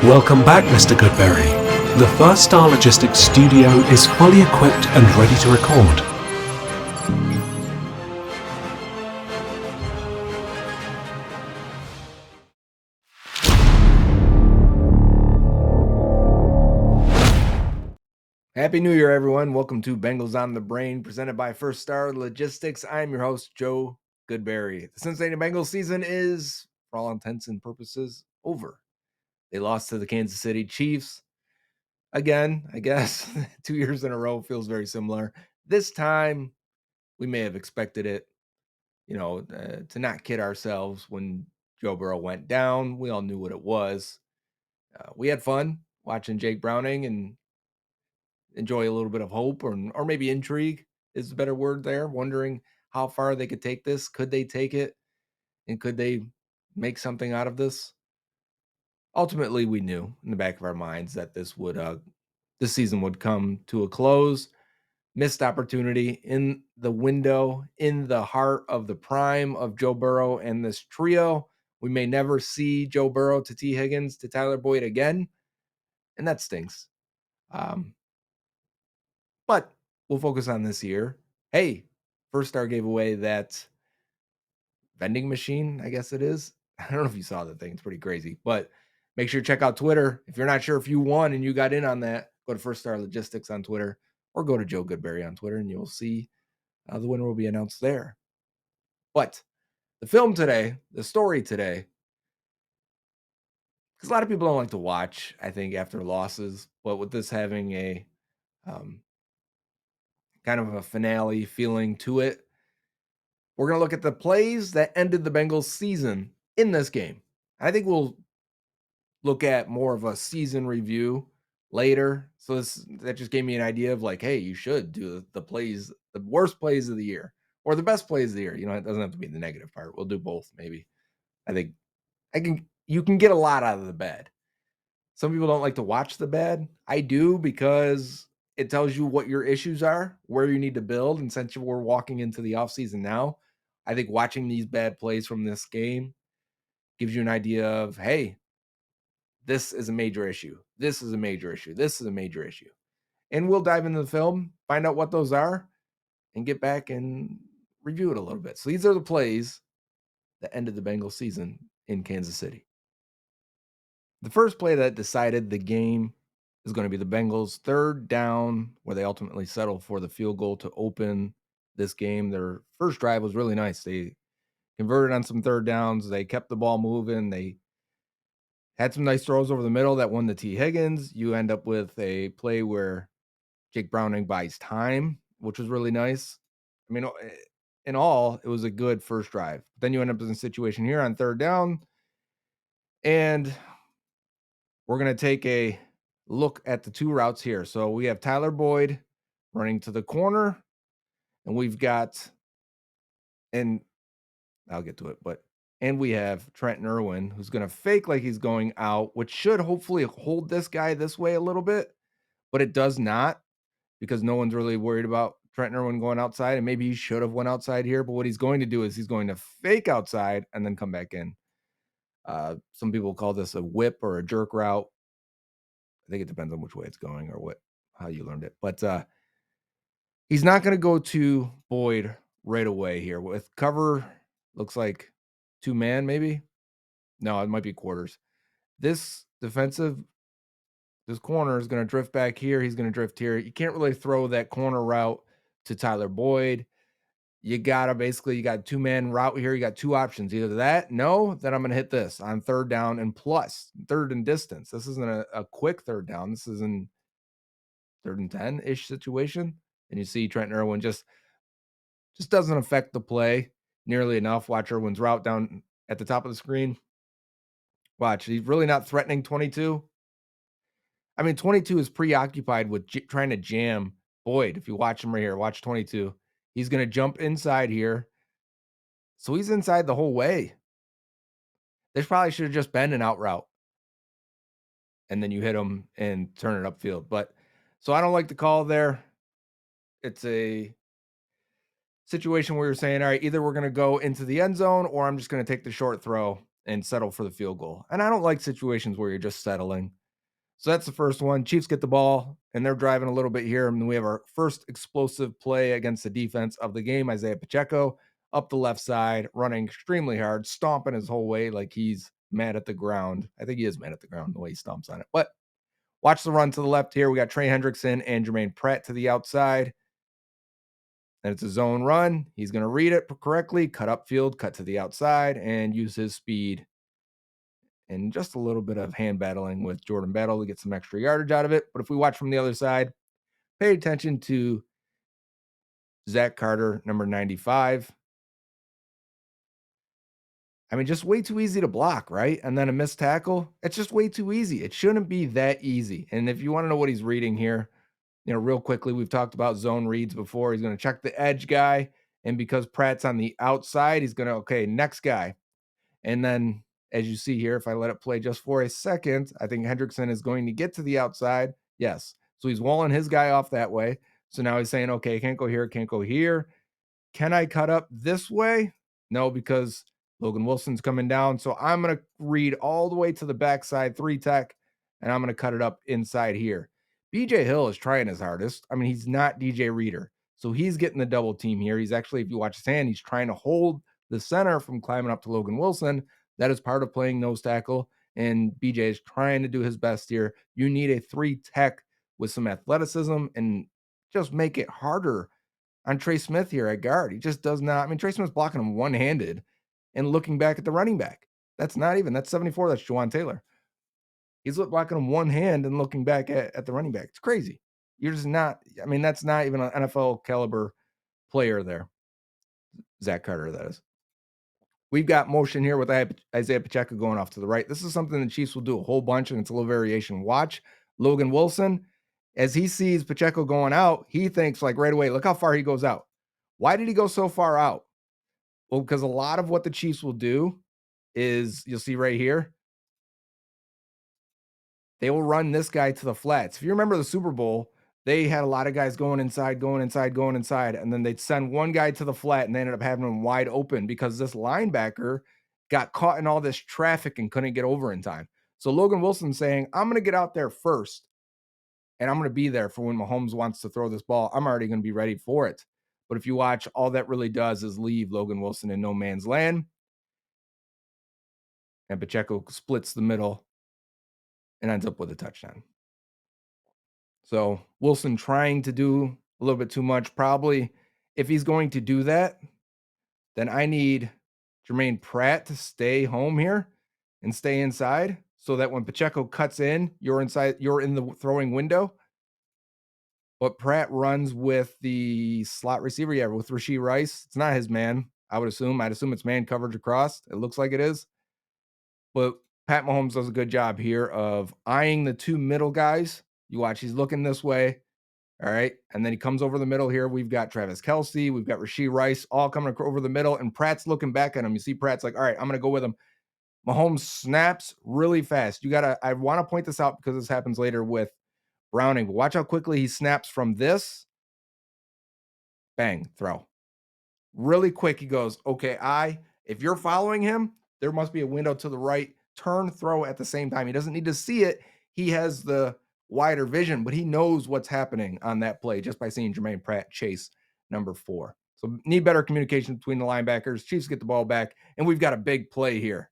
Welcome back, Mr. Goodberry. The First Star Logistics studio is fully equipped and ready to record. Happy New Year, everyone. Welcome to Bengals On The Brain, presented by First Star Logistics. I'm your host, Joe Goodberry. The Cincinnati Bengals season is, for all intents and purposes, over. They lost to the Kansas City Chiefs. Again, I guess 2 years in a row feels very similar. This time, we may have expected it, to not kid ourselves. When Joe Burrow went down, we all knew what it was. We had fun watching Jake Browning and enjoy a little bit of hope or maybe intrigue is a better word there, wondering how far they could take this. Could they take it? And could they make something out of this? Ultimately, we knew in the back of our minds that this season would come to a close. Missed opportunity in the window, in the heart of the prime of Joe Burrow and this trio. We may never see Joe Burrow to T. Higgins to Tyler Boyd again, and that stings. But we'll focus on this year. Hey, First Star gave away that vending machine, I guess it is. I don't know if you saw the thing. It's pretty crazy. But make sure you check out Twitter. If you're not sure if you won and you got in on that, go to First Star Logistics on Twitter or go to Joe Goodberry on Twitter and you'll see the winner will be announced there. But the film today, the story today, because a lot of people don't like to watch, I think, after losses. But with this having a kind of a finale feeling to it, we're going to look at the plays that ended the Bengals season in this game. I think we'll look at more of a season review later. So that just gave me an idea of like, hey, you should do the plays, the worst plays of the year or the best plays of the year. It doesn't have to be the negative part. We'll do both maybe. I think you can get a lot out of the bad. Some people don't like to watch the bad. I do because it tells you what your issues are, where you need to build. And since we're walking into the offseason now, I think watching these bad plays from this game gives you an idea of, hey, this is a major issue. This is a major issue. This is a major issue. And we'll dive into the film, find out what those are, and get back and review it a little bit. So these are the plays that ended the Bengals season in Kansas City. The first play that decided the game is going to be the Bengals' third down, where they ultimately settled for the field goal to open this game. Their first drive was really nice. They converted on some third downs. They kept the ball moving. They had some nice throws over the middle that won the T. Higgins. You end up with a play where Jake Browning buys time, which was really nice. I mean, in all, it was a good first drive. Then you end up in a situation here on third down, and we're going to take a look at the two routes here. So we have Tyler Boyd running to the corner, and we've got, and I'll get to it, and we have Trenton Irwin, who's going to fake like he's going out, which should hopefully hold this guy this way a little bit, but it does not because no one's really worried about Trenton Irwin going outside, and maybe he should have went outside here, but what he's going to do is he's going to fake outside and then come back in. Some people call this a whip or a jerk route. I think it depends on which way it's going or how you learned it. But he's not going to go to Boyd right away here. With cover, looks like 2-man maybe. No, it might be quarters. This corner is going to drift back here. He's going to drift here. You can't really throw that corner route to Tyler Boyd. You got 2-man route here. You got two options. Either that, no, then I'm going to hit this on third down and plus third and distance. This isn't a quick third down. This is in third and 10-ish situation. And you see Trenton Irwin just doesn't affect the play nearly enough. Watch Irwin's route down at the top of the screen. Watch, he's really not threatening 22. I mean, 22 is preoccupied with trying to jam Boyd. If you watch him right here, watch 22. He's going to jump inside here. So he's inside the whole way. This probably should have just been an out route. And then you hit him and turn it upfield. But so I don't like the call there. It's a situation where you're saying, all right, either we're going to go into the end zone or I'm just going to take the short throw and settle for the field goal. And I don't like situations where you're just settling. So that's the first one. Chiefs get the ball, and they're driving a little bit here. And we have our first explosive play against the defense of the game. Isaiah Pacheco up the left side, running extremely hard, stomping his whole way like he's mad at the ground. I think he is mad at the ground the way he stomps on it. But watch the run to the left here. We got Trey Hendrickson and Jermaine Pratt to the outside. And it's a zone run. He's going to read it correctly, cut upfield, cut to the outside, and use his speed and just a little bit of hand battling with Jordan Battle to get some extra yardage out of it. But if we watch from the other side, pay attention to Zach Carter, number 95. I mean, just way too easy to block, right? And then a missed tackle. It's just way too easy. It shouldn't be that easy. And if you want to know what he's reading here, real quickly, we've talked about zone reads before. He's going to check the edge guy. And because Pratt's on the outside, he's going to, okay, next guy. And then, as you see here, if I let it play just for a second, I think Hendrickson is going to get to the outside. Yes. So he's walling his guy off that way. So now he's saying, okay, can't go here, can't go here. Can I cut up this way? No, because Logan Wilson's coming down. So I'm going to read all the way to the backside, 3-tech, and I'm going to cut it up inside here. BJ Hill is trying his hardest. I mean, he's not DJ Reader. So he's getting the double team here. He's actually, if you watch his hand, he's trying to hold the center from climbing up to Logan Wilson. That is part of playing nose tackle. And BJ is trying to do his best here. You need a 3-tech with some athleticism and just make it harder on Trey Smith here at guard. He just does not. I mean, Trey Smith's blocking him one-handed and looking back at the running back. That's 74. That's Jawan Taylor. He's blocking him one hand and looking back at the running back. It's crazy. You're just not. I mean, that's not even an NFL caliber player there. Zach Carter, that is. We've got motion here with Isaiah Pacheco going off to the right. This is something the Chiefs will do a whole bunch, and it's a little variation. Watch Logan Wilson. As he sees Pacheco going out, he thinks like right away, look how far he goes out. Why did he go so far out? Well, because a lot of what the Chiefs will do is, you'll see right here, they will run this guy to the flats. If you remember the Super Bowl, they had a lot of guys going inside, and then they'd send one guy to the flat, and they ended up having him wide open because this linebacker got caught in all this traffic and couldn't get over in time. So Logan Wilson's saying, I'm going to get out there first, and I'm going to be there for when Mahomes wants to throw this ball. I'm already going to be ready for it. But if you watch, all that really does is leave Logan Wilson in no man's land. And Pacheco splits the middle and ends up with a touchdown. So Wilson trying to do a little bit too much. Probably if he's going to do that, then I need Jermaine Pratt to stay home here and stay inside so that when Pacheco cuts in, you're inside, you're in the throwing window. But Pratt runs with the slot receiver, with Rashee Rice. It's not his man, I would assume. I'd assume it's man coverage across. It looks like it is. But Pat Mahomes does a good job here of eyeing the two middle guys. You watch, he's looking this way. All right. And then he comes over the middle here. We've got Travis Kelce. We've got Rashee Rice all coming over the middle. And Pratt's looking back at him. You see Pratt's like, all right, I'm going to go with him. Mahomes snaps really fast. I want to point this out because this happens later with Browning. But watch how quickly he snaps from this. Bang, throw. Really quick, he goes, okay, if you're following him, there must be a window to the right. Turn, throw at the same time. He doesn't need to see it. He has the wider vision, but he knows what's happening on that play just by seeing Jermaine Pratt chase number 4. So need better communication between the linebackers. Chiefs get the ball back, and we've got a big play here.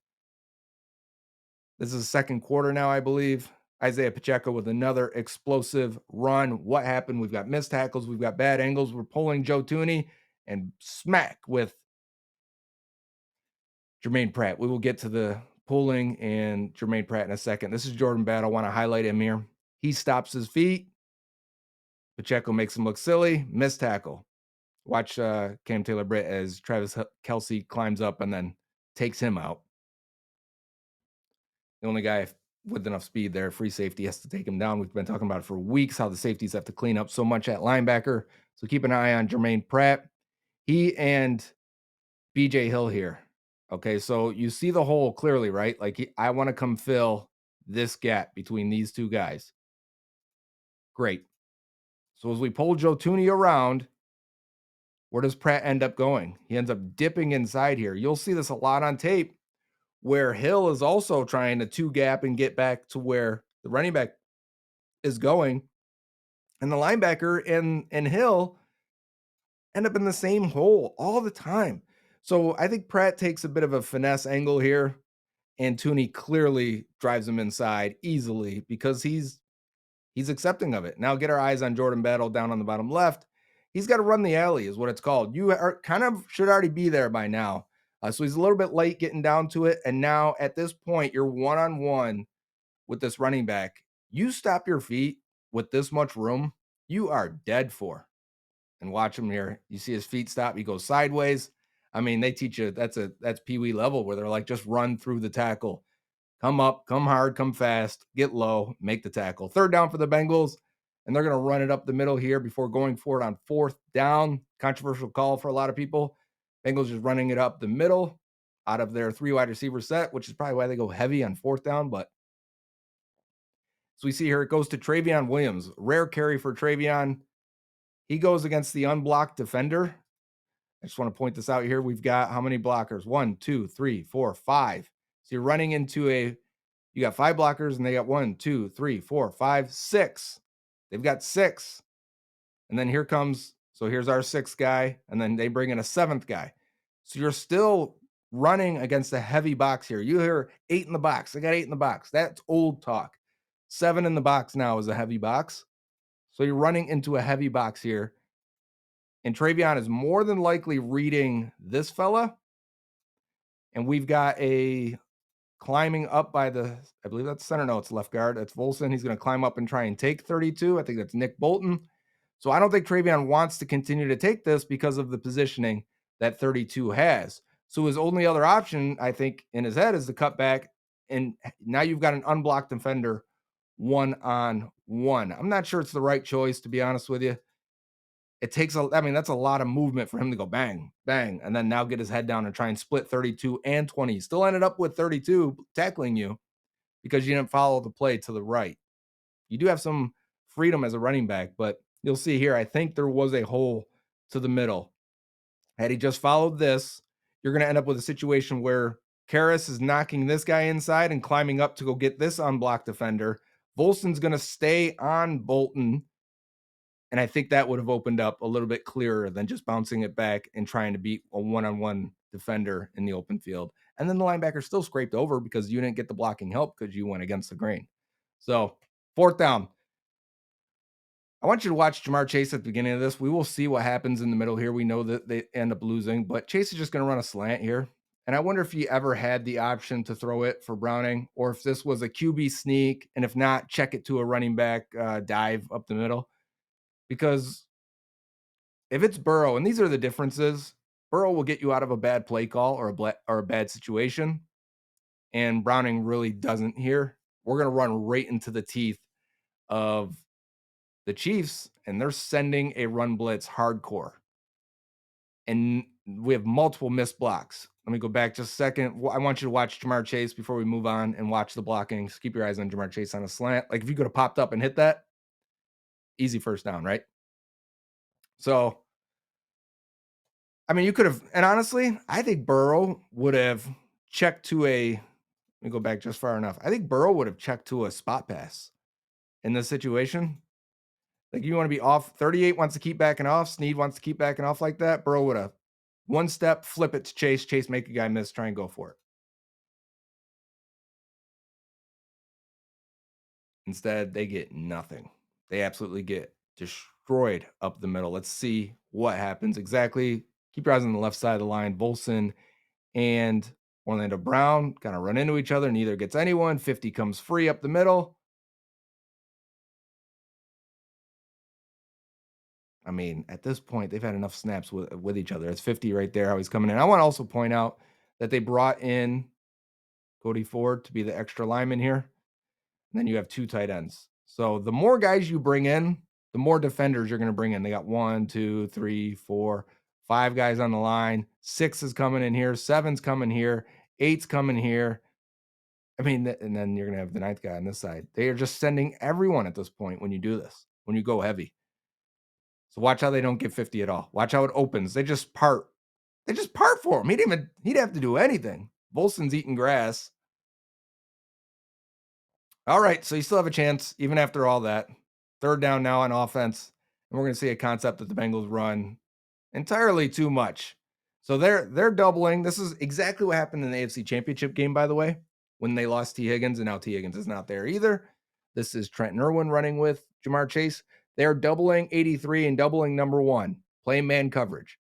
This is the second quarter now, I believe. Isaiah Pacheco with another explosive run. What happened? We've got missed tackles. We've got bad angles. We're pulling Joe Thuney and smack with Jermaine Pratt. We will get to the pulling and Jermaine Pratt in a second. This is Jordan Battle. I want to highlight him here. He stops his feet. Pacheco makes him look silly. Missed tackle. Watch Cam Taylor-Britt as Travis Kelce climbs up and then takes him out. The only guy with enough speed there, free safety, has to take him down. We've been talking about it for weeks, how the safeties have to clean up so much at linebacker. So keep an eye on Jermaine Pratt. He and BJ Hill here. Okay, so you see the hole clearly, right? Like, I want to come fill this gap between these two guys. Great. So as we pull Joe Thuney around, where does Pratt end up going? He ends up dipping inside here. You'll see this a lot on tape where Hill is also trying to two gap and get back to where the running back is going. And the linebacker and Hill end up in the same hole all the time. So I think Pratt takes a bit of a finesse angle here, and Tooney clearly drives him inside easily because he's accepting of it. Now get our eyes on Jordan Battle down on the bottom left. He's got to run the alley, is what it's called. You are kind of should already be there by now. So he's a little bit late getting down to it. And now at this point, you're one-on-one with this running back. You stop your feet with this much room, you are dead for. And watch him here. You see his feet stop. He goes sideways. I mean, they teach you that's Pee Wee level where they're like, just run through the tackle. Come up, come hard, come fast, get low, make the tackle. Third down for the Bengals, and they're going to run it up the middle here before going for it on fourth down. Controversial call for a lot of people. Bengals just running it up the middle out of their three wide receiver set, which is probably why they go heavy on fourth down. But so we see here it goes to Travion Williams. Rare carry for Travion. He goes against the unblocked defender. I just want to point this out here. We've got how many blockers? 1, 2, 3, 4, 5. So you're running into you got 5 blockers and they got 1, 2, 3, 4, 5, 6. They've got 6. And then here's our 6th guy. And then they bring in a 7th guy. So you're still running against a heavy box here. You hear 8 in the box. They got 8 in the box. That's old talk. 7 in the box now is a heavy box. So you're running into a heavy box here. And Travion is more than likely reading this fella. And we've got a climbing up by I believe that's center. No, it's left guard. That's Volson. He's going to climb up and try and take 32. I think that's Nick Bolton. So I don't think Travion wants to continue to take this because of the positioning that 32 has. So his only other option, I think, in his head is to cut back. And now you've got an unblocked defender 1-on-1. I'm not sure it's the right choice, to be honest with you. It takes that's a lot of movement for him to go bang, bang, and then now get his head down and try and split 32 and 20. Still ended up with 32 tackling you because you didn't follow the play to the right. You do have some freedom as a running back, but you'll see here, I think there was a hole to the middle. Had he just followed this, you're going to end up with a situation where Karras is knocking this guy inside and climbing up to go get this unblocked defender. Volson's going to stay on Bolton. And I think that would have opened up a little bit clearer than just bouncing it back and trying to beat a one-on-one defender in the open field. And then the linebacker still scraped over because you didn't get the blocking help because you went against the grain. So fourth down. I want you to watch Ja'Marr Chase at the beginning of this. We will see what happens in the middle here. We know that they end up losing, but Chase is just going to run a slant here. And I wonder if he ever had the option to throw it for Browning, or if this was a QB sneak, and if not, check it to a running back dive up the middle. Because if it's Burrow, and these are the differences, Burrow will get you out of a bad play call or a bad situation, and Browning really doesn't here. We're going to run right into the teeth of the Chiefs, and they're sending a run blitz hardcore. And we have multiple missed blocks. Let me go back just a second. I want you to watch Ja'Marr Chase before we move on and watch the blocking. Just keep your eyes on Ja'Marr Chase on a slant. Like if you could have popped up and hit that, easy first down, right? So, I mean, you could have, and honestly, I think Burrow would have checked to let me go back just far enough. I think Burrow would have checked to a spot pass in this situation. Like you want to be off. 38 wants to keep backing off. Snead wants to keep backing off like that. Burrow would have one step, flip it to Chase. Chase make a guy miss, try and go for it. Instead, they get nothing. They absolutely get destroyed up the middle. Let's see what happens exactly. Keep your eyes on the left side of the line. Volson and Orlando Brown kind of run into each other. Neither gets anyone. 50 comes free up the middle. I mean, at this point, they've had enough snaps with each other. It's 50 right there, how he's coming in. I want to also point out that they brought in Cody Ford to be the extra lineman here. And then you have 2 tight ends. So the more guys you bring in, the more defenders you're going to bring in. They got 1, 2, 3, 4, 5 guys on the line. 6 is coming in here. 7's coming here. 8's coming here. I mean, and then you're going to have the 9th guy on this side. They are just sending everyone at this point when you do this, when you go heavy. So watch how they don't get 50 at all. Watch how it opens. They just part. They just part for him. He'd have to do anything. Volson's eating grass. All right, so you still have a chance, even after all that. Third down now on offense, and we're going to see a concept that the Bengals run entirely too much. So they're doubling. This is exactly what happened in the AFC Championship game, by the way, when they lost T. Higgins, and now T. Higgins is not there either. This is Trenton Irwin running with Jamar Chase. They're doubling 83 and doubling number one, playing man coverage.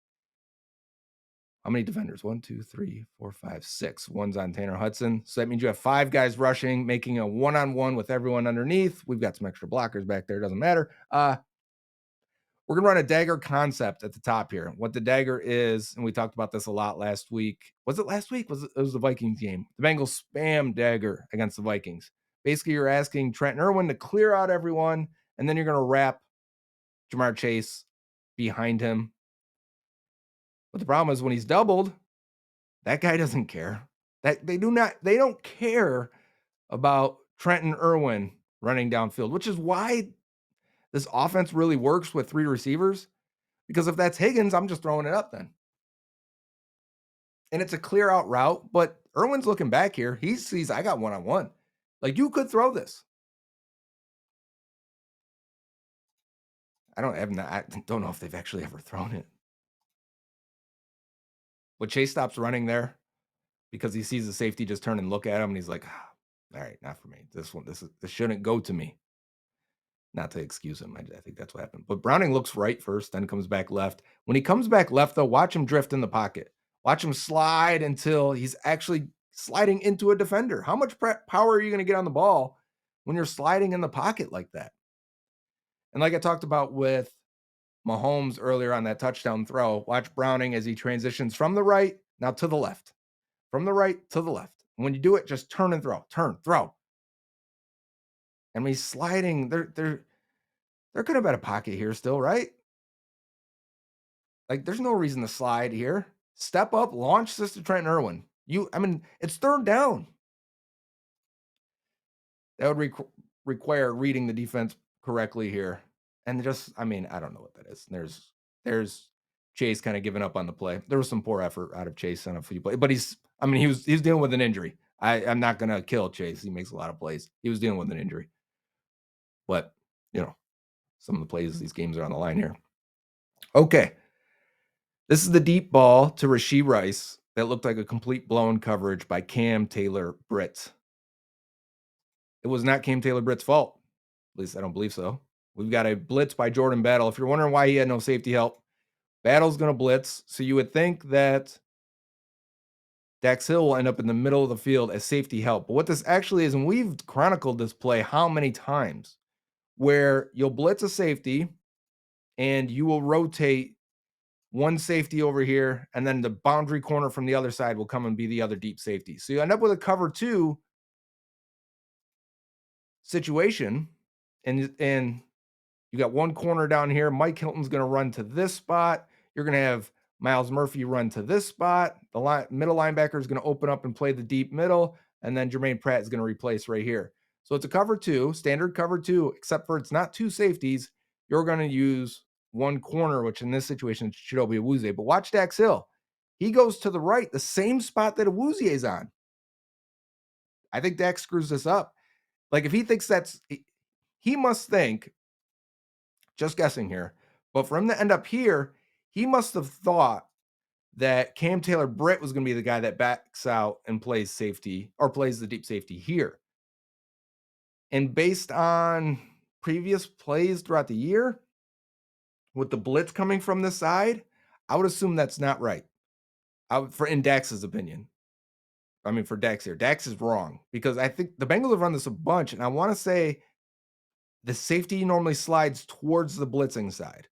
How many defenders? 1, 2, 3, 4, 5, 6. One's on Tanner Hudson. So that means you have 5 guys rushing, making a one-on-one with everyone underneath. We've got some extra blockers back there. Doesn't matter. We're going to run a dagger concept at the top here. What the dagger is, and we talked about this a lot last week. Was it last week? It was the Vikings game. The Bengals spam dagger against the Vikings. Basically, you're asking Trenton Irwin to clear out everyone, and then you're going to wrap Jamar Chase behind him. But the problem is when he's doubled, that guy doesn't care. They don't care about Trenton Irwin running downfield, which is why this offense really works with 3 receivers. Because if that's Higgins, I'm just throwing it up then. And it's a clear out route, but Irwin's looking back here. He sees I got one-on-one. Like, you could throw this. I don't know if they've actually ever thrown it. But Chase stops running there because he sees the safety just turn and look at him, and he's like, all right, not for me. This shouldn't go to me. Not to excuse him. I think that's what happened. But Browning looks right first, then comes back left. When he comes back left, though, watch him drift in the pocket. Watch him slide until he's actually sliding into a defender. How much power are you going to get on the ball when you're sliding in the pocket like that? And like I talked about with Mahomes earlier on that touchdown throw, watch Browning as he transitions from the right now to the left. From the right to the left. And when you do it, just turn and throw. Turn, throw. And when he's sliding, there could have been a pocket here still, right? Like, there's no reason to slide here. Step up, launch this to Trenton Irwin. It's third down. That would require reading the defense correctly here. And I don't know what that is. There's Chase kind of giving up on the play. There was some poor effort out of Chase on a few plays, but he's dealing with an injury. I'm not going to kill Chase. He makes a lot of plays. He was dealing with an injury. But, some of the plays, these games are on the line here. Okay. This is the deep ball to Rashee Rice that looked like a complete blown coverage by Cam Taylor Britt. It was not Cam Taylor Britt's fault. At least I don't believe so. We've got a blitz by Jordan Battle. If you're wondering why he had no safety help, Battle's going to blitz. So you would think that Dax Hill will end up in the middle of the field as safety help. But what this actually is, and we've chronicled this play how many times, where you'll blitz a safety and you will rotate one safety over here, and then the boundary corner from the other side will come and be the other deep safety. So you end up with a cover 2 situation, and you got one corner down here. Mike Hilton's going to run to this spot. You're going to have Miles Murphy run to this spot. The middle linebacker is going to open up and play the deep middle, and then Jermaine Pratt is going to replace right here. So it's a cover 2, standard cover 2, except for it's not 2 safeties. You're going to use one corner, which in this situation is Chidobe Awuzie. But watch Dax Hill. He goes to the right, the same spot that Awuzie is on. I think Dax screws this up. Like, if he thinks he must think, just guessing here, but for him to end up here, he must have thought that Cam Taylor Britt was going to be the guy that backs out and plays safety or plays the deep safety here. And based on previous plays throughout the year, with the blitz coming from the side, I would assume that's not right. In Dax's opinion. For Dax here. Dax is wrong because I think the Bengals have run this a bunch, and I want to say the safety normally slides towards the blitzing side,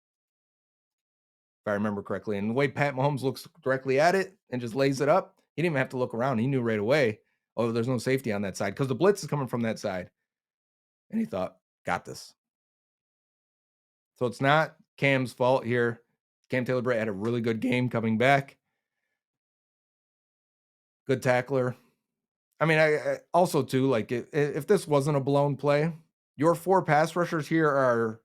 if I remember correctly. And the way Pat Mahomes looks directly at it and just lays it up, he didn't even have to look around. He knew right away, oh, there's no safety on that side because the blitz is coming from that side. And he thought, got this. So it's not Cam's fault here. Cam Taylor Britt had a really good game coming back. Good tackler. I also too, like, if this wasn't a blown play, your 4 pass rushers here are,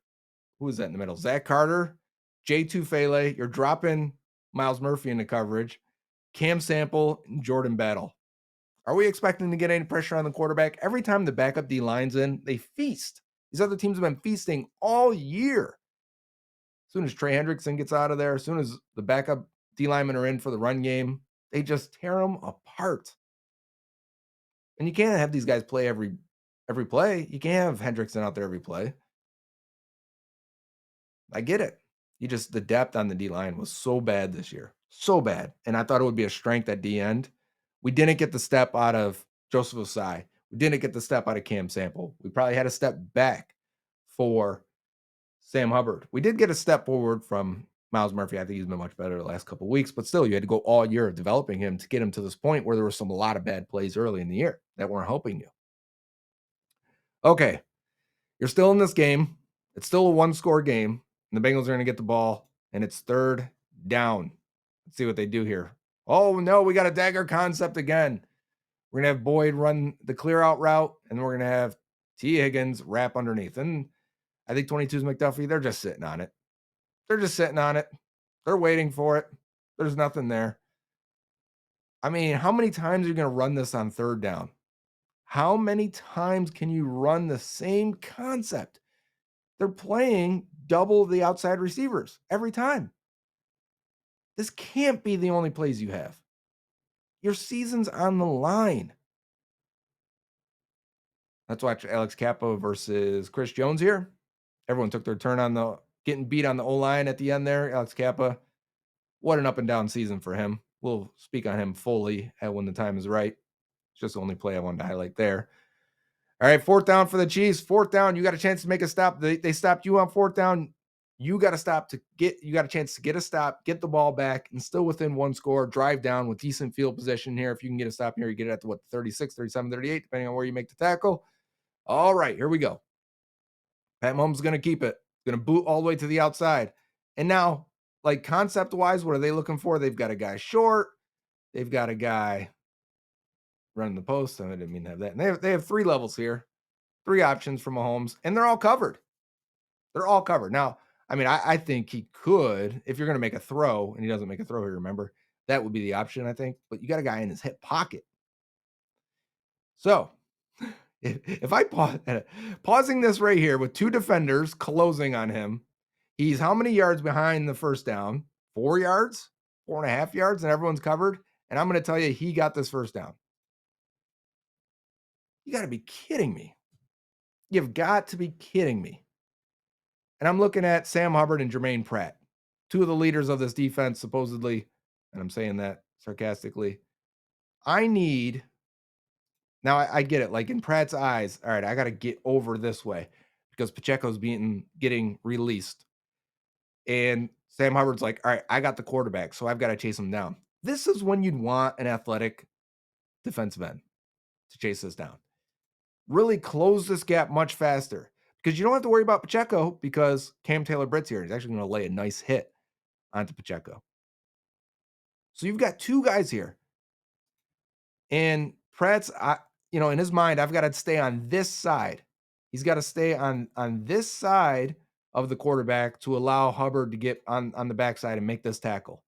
who is that in the middle? Zach Carter, J. Tufele. You're dropping Miles Murphy into coverage, Cam Sample, and Jordan Battle. Are we expecting to get any pressure on the quarterback? Every time the backup D line's in, they feast. These other teams have been feasting all year. As soon as Trey Hendrickson gets out of there, as soon as the backup D linemen are in for the run game, they just tear them apart. And you can't have these guys play every play. You can't have Hendrickson out there every play. I get it. The depth on the D line was so bad this year. So bad. And I thought it would be a strength at the end. We didn't get the step out of Joseph Osai. We didn't get the step out of Cam Sample. We probably had a step back for Sam Hubbard. We did get a step forward from Miles Murphy. I think he's been much better the last couple of weeks, but still, you had to go all year of developing him to get him to this point where there were a lot of bad plays early in the year that weren't helping you. Okay, you're still in this game. It's still a one-score game, and the Bengals are going to get the ball, and it's third down. Let's see what they do here. Oh, no, we got a dagger concept again. We're going to have Boyd run the clear-out route, and we're going to have T. Higgins wrap underneath. And I think 22 is McDuffie. They're just sitting on it. They're waiting for it. There's nothing there. I mean, how many times are you going to run this on third down? How many times can you run the same concept? They're playing double the outside receivers every time. This can't be the only plays you have. Your season's on the line. Let's watch Alex Kappa versus Chris Jones here. Everyone took their turn on getting beat on the O-line at the end there. Alex Kappa, what an up and down season for him. We'll speak on him fully when the time is right. It's just the only play I wanted to highlight there. All right, fourth down for the Chiefs. Fourth down, you got a chance to make a stop. They stopped you on fourth down. You got a chance to get a stop, get the ball back, and still within one score, drive down with decent field position here. If you can get a stop here, you get it at the 36, 37, 38, depending on where you make the tackle. All right, here we go. Pat Mahomes is going to keep it. Going to boot all the way to the outside. And now, like concept-wise, what are they looking for? They've got a guy short. They've got a guy running the post. I didn't mean to have that. And they have three levels here, three options for Mahomes, and they're all covered. Now, I mean, I think he could, if you're going to make a throw, and he doesn't make a throw here, remember, that would be the option, I think. But you got a guy in his hip pocket. So if I pausing this right here with two defenders closing on him, he's how many yards behind the first down? 4 yards, 4.5 yards, and everyone's covered. And I'm going to tell you, he got this first down. You got to be kidding me. You've got to be kidding me. And I'm looking at Sam Hubbard and Jermaine Pratt, two of the leaders of this defense, supposedly, and I'm saying that sarcastically. Now I get it, like in Pratt's eyes, all right, I got to get over this way because Pacheco's getting released. And Sam Hubbard's like, all right, I got the quarterback, so I've got to chase him down. This is when you'd want an athletic defensive end to chase this down. Really close this gap much faster because you don't have to worry about Pacheco because Cam Taylor-Britt's here. He's actually going to lay a nice hit onto Pacheco. So you've got two guys here. And Pratt's, in his mind, I've got to stay on this side. He's got to stay on this side of the quarterback to allow Hubbard to get on the backside and make this tackle.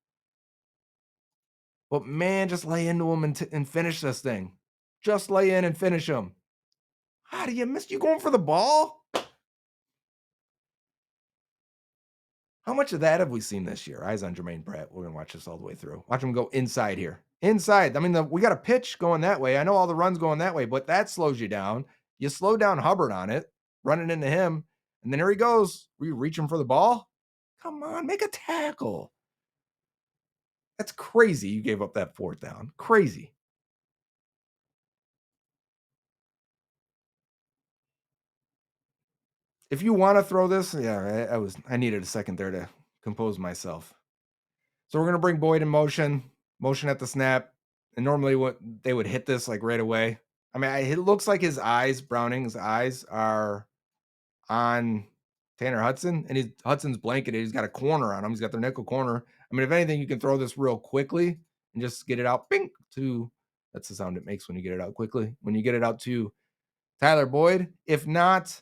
But man, just lay into him and finish this thing. Just lay in and finish him. How do you miss? You going for the ball? How much of that have we seen this year? Eyes on Jermaine Pratt. We're going to watch this all the way through. Watch him go inside here. Inside. I mean, we got a pitch going that way. I know all the runs going that way, but that slows you down. You slow down Hubbard on it, running into him, and then here he goes. Were you reaching for the ball? Come on, make a tackle. That's crazy. You gave up that fourth down. Crazy. If you want to throw this, yeah, I needed a second there to compose myself. So we're going to bring Boyd in motion at the snap. And normally what they would hit this like right away. I mean, it looks like Browning's eyes are on Tanner Hudson, and Hudson's blanketed. He's got a corner on him. He's got their nickel corner. I mean, if anything, you can throw this real quickly and just get it out. Bing, that's the sound it makes when you get it out quickly. When you get it out to Tyler Boyd. If not,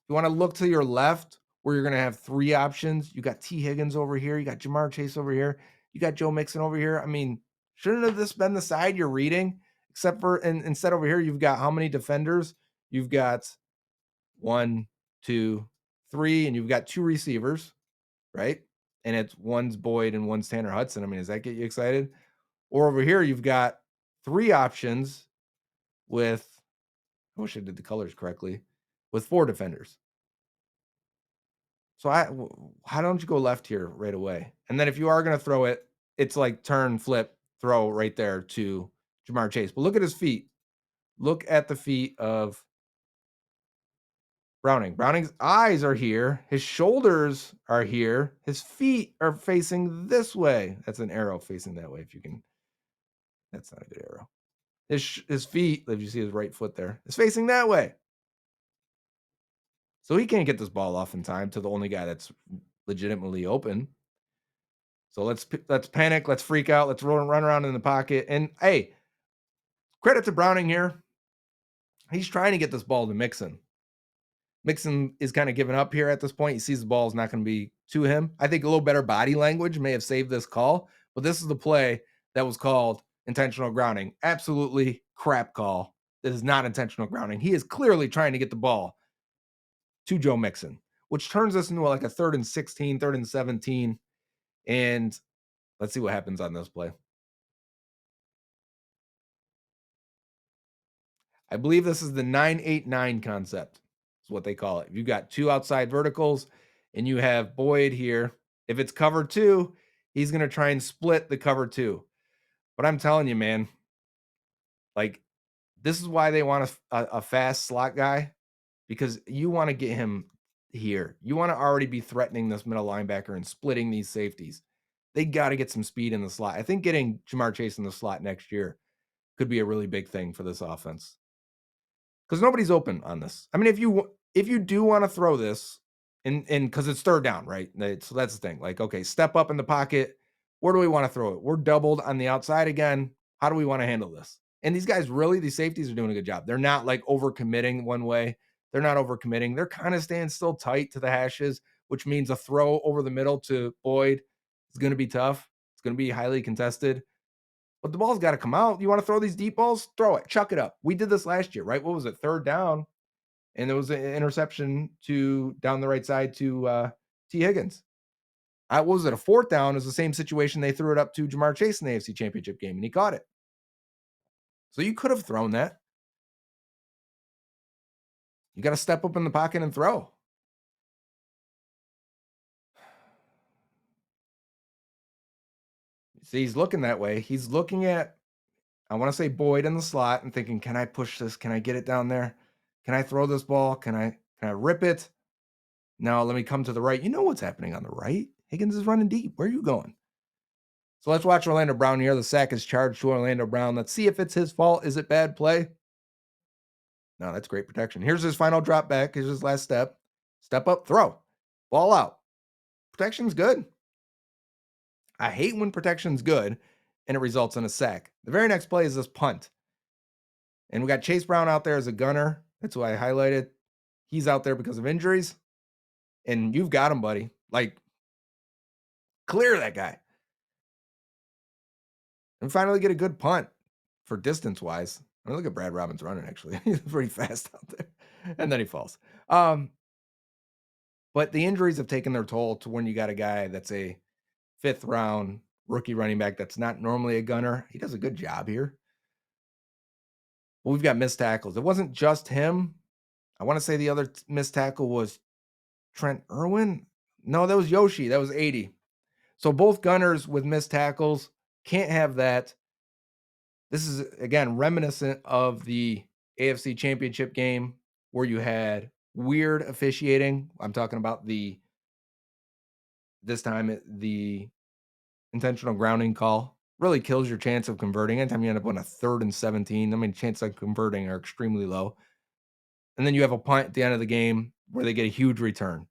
you want to look to your left where you're going to have three options. You got T. Higgins over here. You got Jamar Chase over here. You got Joe Mixon over here. I mean, shouldn't have this been the side you're reading? except for, and instead over here, you've got how many defenders? You've got 1, 2, 3, and you've got 2 receivers, right? And it's one's Boyd and one's Tanner Hudson. I mean, does that get you excited? Or over here, you've got 3 options with, I wish I did the colors correctly, with 4 defenders. So how don't you go left here right away? And then if you are going to throw it, it's like turn, flip, throw right there to Jamar Chase. But look at his feet. Look at the feet of Browning. Browning's eyes are here. His shoulders are here. His feet are facing this way. That's an arrow facing that way. If you can, that's not a good arrow. His feet, if you see his right foot there, is facing that way. So he can't get this ball off in time to the only guy that's legitimately open. So let's panic, let's freak out, let's run around in the pocket. And hey, credit to Browning here. He's trying to get this ball to Mixon. Mixon is kind of giving up here at this point. He sees the ball is not going to be to him. I think a little better body language may have saved this call, but this is the play that was called intentional grounding. Absolutely crap call. That is not intentional grounding. He is clearly trying to get the ball to Joe Mixon, which turns us into like a 3rd and 16, 3rd and 17. And let's see what happens on this play. I believe this is the 9-8-9 concept. Is what they call it. You've got 2 outside verticals and you have Boyd here. If it's cover 2, he's going to try and split the cover 2. But I'm telling you, man, like this is why they want a fast slot guy, because you want to get him here. You want to already be threatening this middle linebacker and splitting these safeties. They got to get some speed in the slot. I think getting Jamar Chase in the slot next year could be a really big thing for this offense. Because nobody's open on this. I mean, if you do want to throw this, and because it's 3rd down, right? So that's the thing. Like, okay, step up in the pocket. Where do we want to throw it? We're doubled on the outside again. How do we want to handle this? And these guys really, these safeties are doing a good job. They're not like overcommitting one way. They're not overcommitting. They're kind of staying still tight to the hashes, which means a throw over the middle to Boyd is going to be tough. It's going to be highly contested. But the ball's got to come out. You want to throw these deep balls? Throw it. Chuck it up. We did this last year, right? What was it? 3rd down. And there was an interception to down the right side to T. Higgins. What was it? A 4th down. It was the same situation. They threw it up to Jamar Chase in the AFC Championship game, and he caught it. So you could have thrown that. You got to step up in the pocket and throw. See, he's looking that way. He's looking at, I want to say Boyd in the slot and thinking, can I push this? Can I get it down there? Can I throw this ball? Can I rip it? No, let me come to the right. You know what's happening on the right? Higgins is running deep. Where are you going? So let's watch Orlando Brown here. The sack is charged to Orlando Brown. Let's see if it's his fault. Is it bad play? No, that's great protection. Here's his final drop back. Here's his last step. Step up, throw. Ball out. Protection's good. I hate when protection's good and it results in a sack. The very next play is this punt. And we got Chase Brown out there as a gunner. That's who I highlighted. He's out there because of injuries. And you've got him, buddy. Like, clear that guy. And finally get a good punt for distance-wise. I mean, look at Brad Robbins running, actually. He's pretty fast out there. And then he falls. But the injuries have taken their toll to when you got a guy that's a 5th-round rookie running back that's not normally a gunner. He does a good job here. Well, we've got missed tackles. It wasn't just him. I want to say the other missed tackle was Trent Irwin. No, that was Yoshi. That was 80. So both gunners with missed tackles. Can't have that. This is, again, reminiscent of the AFC Championship game where you had weird officiating. I'm talking about the intentional grounding call. Really kills your chance of converting. Anytime you end up on a 3rd and 17, I mean, chances of converting are extremely low. And then you have a punt at the end of the game where they get a huge return.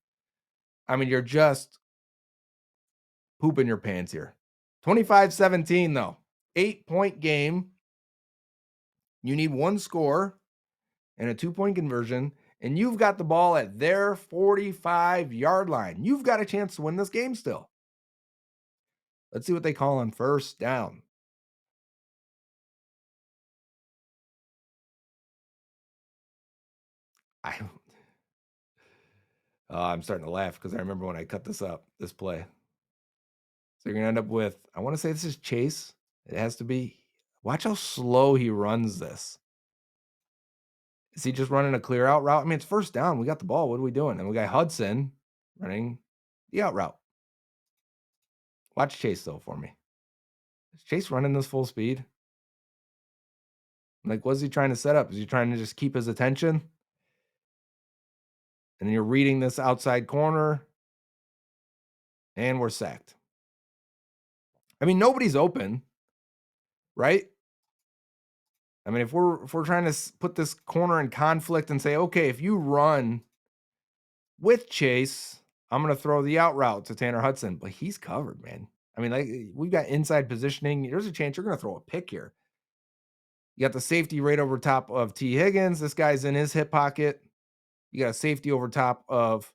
I mean, you're just pooping your pants here. 25-17, though. 8-point game. You need 1 score and a 2-point conversion, and you've got the ball at their 45-yard line. You've got a chance to win this game still. Let's see what they call on 1st down. I I'm starting to laugh because I remember when I cut this play. So you're gonna end up with, I want to say this is Chase. It has to be. Watch how slow he runs this. Is he just running a clear out route? I mean, it's first down. We got the ball. What are we doing? And we got Hudson running the out route. Watch Chase though for me. Is Chase running this full speed? Like, what's he trying to set up? Is he trying to just keep his attention? And then you're reading this outside corner, and we're sacked. I mean, nobody's open, right? I mean, if we're trying to put this corner in conflict and say, okay, if you run with Chase, I'm going to throw the out route to Tanner Hudson, but he's covered, man. I mean, like, we've got inside positioning. There's a chance you're going to throw a pick here. You got the safety right over top of T. Higgins. This guy's in his hip pocket. You got a safety over top of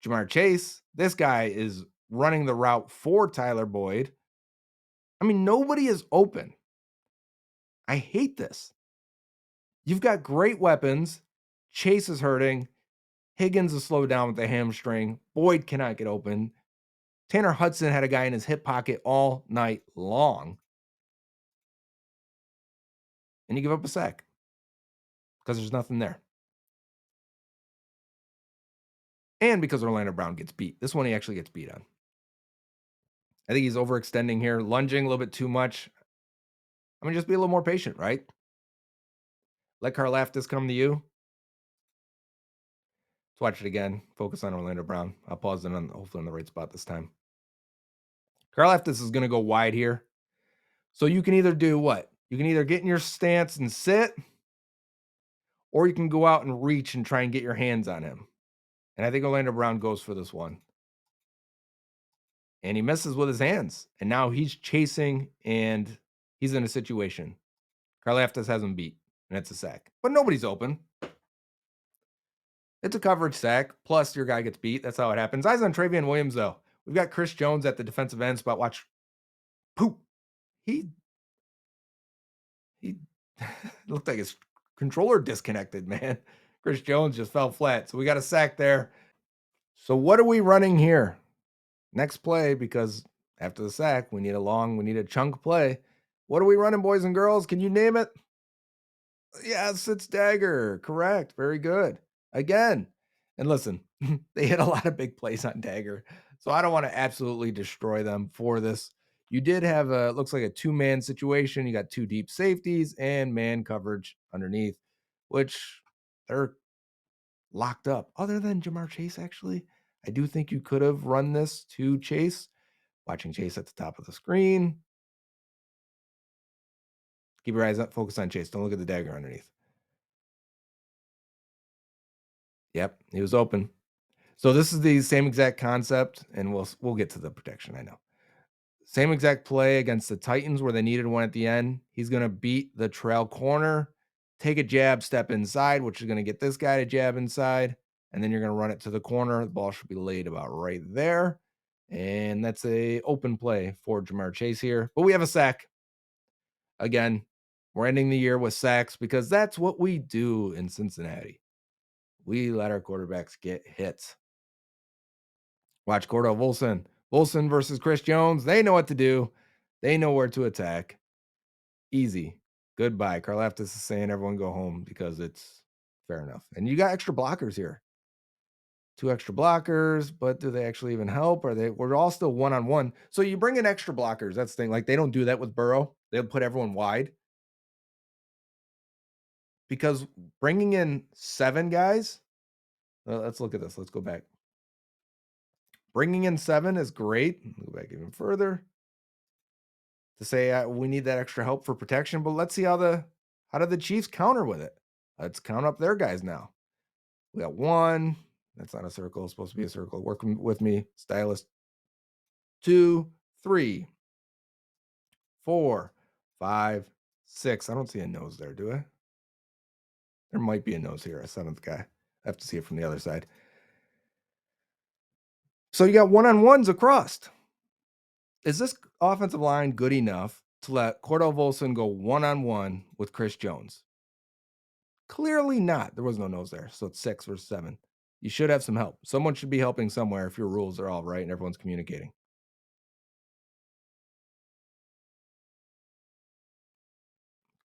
Jamar Chase. This guy is running the route for Tyler Boyd. I mean, nobody is open. I hate this. You've got great weapons. Chase is hurting. Higgins is slowed down with the hamstring. Boyd cannot get open. Tanner Hudson had a guy in his hip pocket all night long. And you give up a sack because there's nothing there. And because Orlando Brown gets beat. This one he actually gets beat on. I think he's overextending here, lunging a little bit too much. I mean, just be a little more patient, right? Let Karlaftis come to you. Let's watch it again. Focus on Orlando Brown. I'll pause it on hopefully on the right spot this time. Karlaftis is going to go wide here. So you can either do what? You can either get in your stance and sit, or you can go out and reach and try and get your hands on him. And I think Orlando Brown goes for this one. And he misses with his hands. And now he's chasing and he's in a situation. Karlaftis has him beat. And it's a sack. But nobody's open. It's a coverage sack. Plus your guy gets beat. That's how it happens. Eyes on Travion Williams, though. We've got Chris Jones at the defensive end spot. Watch. Poop. He looked like his controller disconnected, man. Chris Jones just fell flat. So we got a sack there. So what are we running here? Next play, because after the sack, we need a chunk play. What are we running, boys and girls? Can you name it? Yes, it's Dagger. Correct. Very good. Again. And listen, they hit a lot of big plays on Dagger. So I don't want to absolutely destroy them for this. You did have looks like a two-man situation. You got two deep safeties and man coverage underneath, which they're locked up. Other than Jamar Chase, actually, I do think you could have run this to Chase. Watching Chase at the top of the screen. Keep your eyes up, focus on Chase. Don't look at the dagger underneath. Yep, he was open. So this is the same exact concept, and we'll get to the protection, I know. Same exact play against the Titans where they needed one at the end. He's going to beat the trail corner, take a jab, step inside, which is going to get this guy to jab inside, and then you're going to run it to the corner. The ball should be laid about right there. And that's a open play for Jamar Chase here. But we have a sack. Again, we're ending the year with sacks because that's what we do in Cincinnati. We let our quarterbacks get hits. Watch Cordell Volson. Volson versus Chris Jones. They know what to do. They know where to attack. Easy. Goodbye. Karlaftis is saying everyone go home because it's fair enough. And you got extra blockers here. 2 extra blockers, but do they actually even help? We're all still one-on-one. So you bring in extra blockers. That's the thing. Like, they don't do that with Burrow. They'll put everyone wide. Because bringing in 7 guys, let's look at this. Let's go back. Bringing in 7 is great. Go back even further to say we need that extra help for protection. But let's see how did the Chiefs counter with it. Let's count up their guys now. We got 1. That's not a circle. It's supposed to be a circle. Work with me, stylist. 2, 3, 4, 5, 6. I don't see a nose there, do I? There might be a nose here, a 7th guy. I have to see it from the other side. So you got one-on-ones across. Is this offensive line good enough to let Cordell Volson go one-on-one with Chris Jones? Clearly not. There was no nose there. So it's 6 versus 7. You should have some help. Someone should be helping somewhere if your rules are all right and everyone's communicating.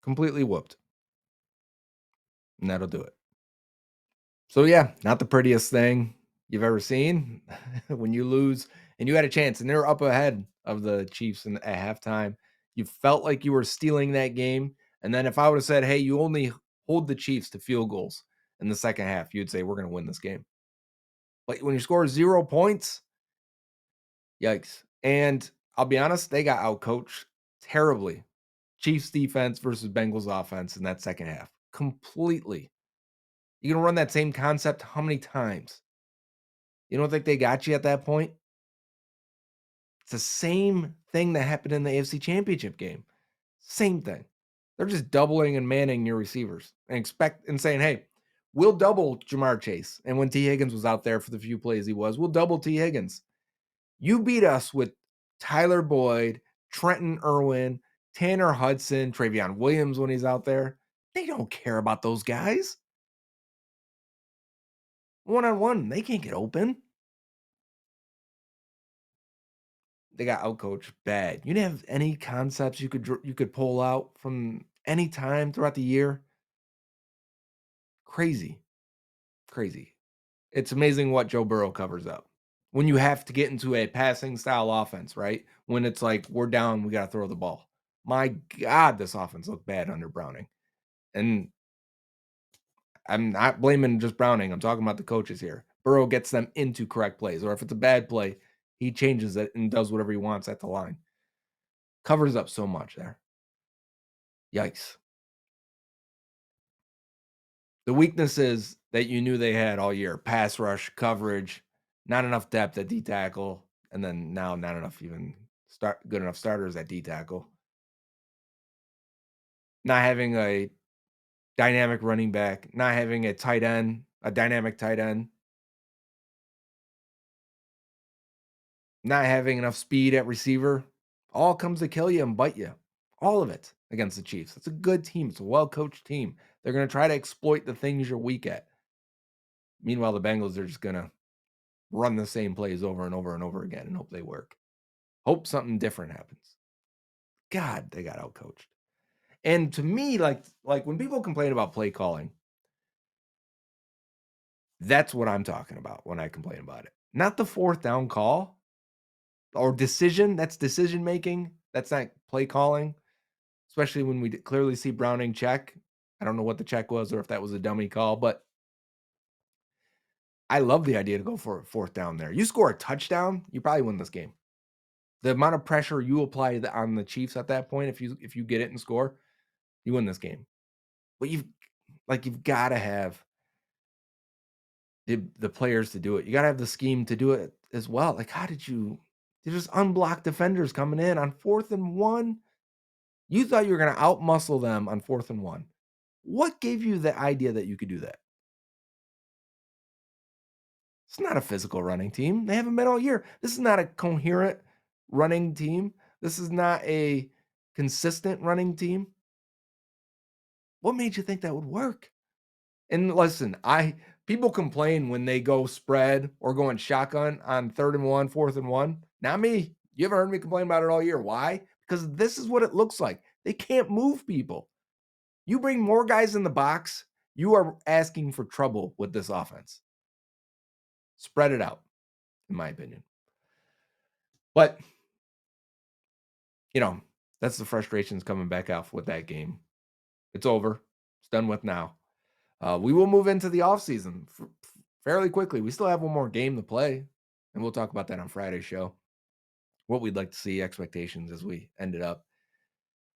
Completely whooped. And that'll do it. So yeah, not the prettiest thing you've ever seen when you lose and you had a chance and they're up ahead of the Chiefs at halftime. You felt like you were stealing that game. And then if I would have said, hey, you only hold the Chiefs to field goals in the second half, you'd say, we're going to win this game. But when you score 0 points, yikes. And I'll be honest, they got outcoached terribly. Chiefs defense versus Bengals offense in that second half. Completely. You're going to run that same concept how many times? You don't think they got you at that point? It's the same thing that happened in the AFC Championship game. Same thing. They're just doubling and manning your receivers and saying, hey, we'll double Jamar Chase. And when T. Higgins was out there for the few plays he was, we'll double T. Higgins. You beat us with Tyler Boyd, Trenton Irwin, Tanner Hudson, Travion Williams when he's out there. They don't care about those guys. One-on-one, they can't get open. They got outcoached bad. You didn't have any concepts you could pull out from any time throughout the year. Crazy. Crazy. It's amazing what Joe Burrow covers up. When you have to get into a passing style offense, right? When it's like we're down, we got to throw the ball. My God, this offense looked bad under Browning. And I'm not blaming just Browning. I'm talking about the coaches here. Burrow gets them into correct plays, or if it's a bad play, he changes it and does whatever he wants at the line. Covers up so much there. Yikes. The weaknesses that you knew they had all year: pass rush, coverage, not enough depth at D tackle, and then now not enough even good enough starters at D tackle. Not having a dynamic running back, not having a tight end, a dynamic tight end, not having enough speed at receiver, all comes to kill you and bite you. All of it against the Chiefs. It's a good team. It's a well-coached team. They're going to try to exploit the things you're weak at. Meanwhile, the Bengals are just going to run the same plays over and over and over again and hope they work. Hope something different happens. God, they got outcoached. And to me, like when people complain about play calling, that's what I'm talking about when I complain about it. Not the fourth down call or decision. That's decision making. That's not play calling, especially when we clearly see Browning check. I don't know what the check was or if that was a dummy call, but I love the idea to go for a fourth down there. You score a touchdown, you probably win this game. The amount of pressure you apply on the Chiefs at that point, if you get it and score, you win this game. But you've got to have the players to do it. You got to have the scheme to do it as well. Like, how did you? There's just unblocked defenders coming in on 4th and 1. You thought you were going to outmuscle them on 4th and 1. What gave you the idea that you could do that? It's not a physical running team. They haven't been all year. This is not a coherent running team. This is not a consistent running team. What made you think that would work? And listen, people complain when they go spread or going shotgun on 3rd and 1, 4th and 1. Not me. You haven't heard me complain about it all year. Why? Because this is what it looks like. They can't move people. You bring more guys in the box, you are asking for trouble with this offense. Spread it out, in my opinion. But, that's the frustrations coming back out with that game. It's over. It's done with now. We will move into the offseason fairly quickly. We still have one more game to play, and we'll talk about that on Friday's show. What we'd like to see, expectations as we ended up.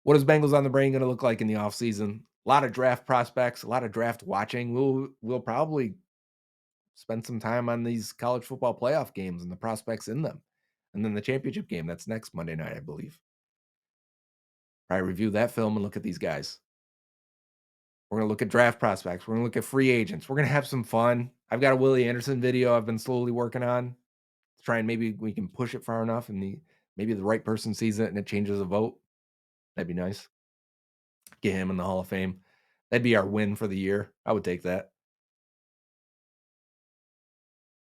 What is Bengals on the Brain going to look like in the offseason? A lot of draft prospects, a lot of draft watching. We'll probably spend some time on these college football playoff games and the prospects in them. And then the championship game, that's next Monday night, I believe. Probably review that film and look at these guys. We're going to look at draft prospects. We're going to look at free agents. We're going to have some fun. I've got a Willie Anderson video I've been slowly working on to try and maybe we can push it far enough and maybe the right person sees it and it changes a vote. That'd be nice. Get him in the Hall of Fame. That'd be our win for the year. I would take that.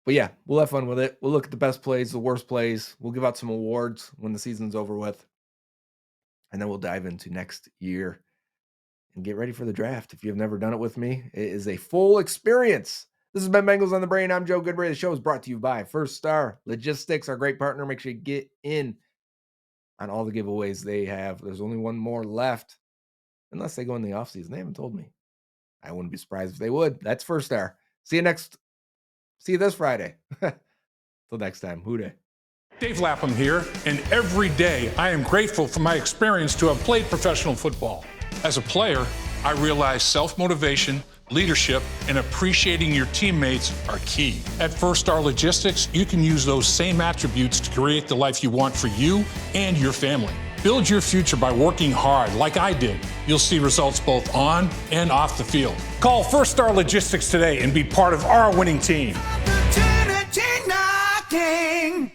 But yeah, we'll have fun with it. We'll look at the best plays, the worst plays. We'll give out some awards when the season's over with. And then we'll dive into next year and get ready for the draft. If you've never done it with me, it is a full experience. This has been Bengals on the Brain. I'm Joe Goodberry. The show is brought to you by First Star Logistics, our great partner. Make sure you get in on all the giveaways they have. There's only one more left, unless they go in the offseason. They haven't told me. I wouldn't be surprised if they would. That's First Star. See you this Friday. Till next time. Hooday. Dave Lapham here, and every day I am grateful for my experience to have played professional football. As a player, I realized self-motivation, leadership, and appreciating your teammates are key. At First Star Logistics, you can use those same attributes to create the life you want for you and your family. Build your future by working hard like I did. You'll see results both on and off the field. Call First Star Logistics today and be part of our winning team. Opportunity knocking.